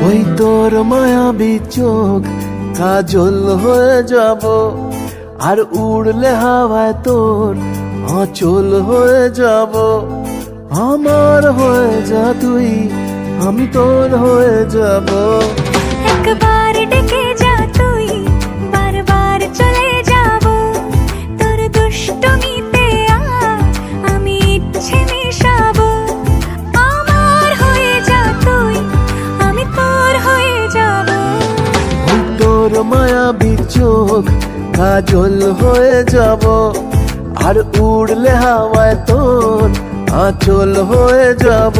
ওই তোর মায়াবী চোখ কাজল হয়ে যাব, আর উড়লে হাওয়ায় তোর আঁচল হয়ে যাব। আমার হয়ে যা তুই, আমি তোর হয়ে যাব। একবার ডেকে যা তুই, বারবার চলে যাব। তোর দুষ্টমিতে আমি ইচ্ছে মেশাবো। আমার হয়ে যা তুই, আমি তোর হয়ে যাব। ওই তোর মায়াবী চোখ কাজল হয়ে যাব, আর উড়লে হাওয়ায় তোর আঁচল হয়ে যাব।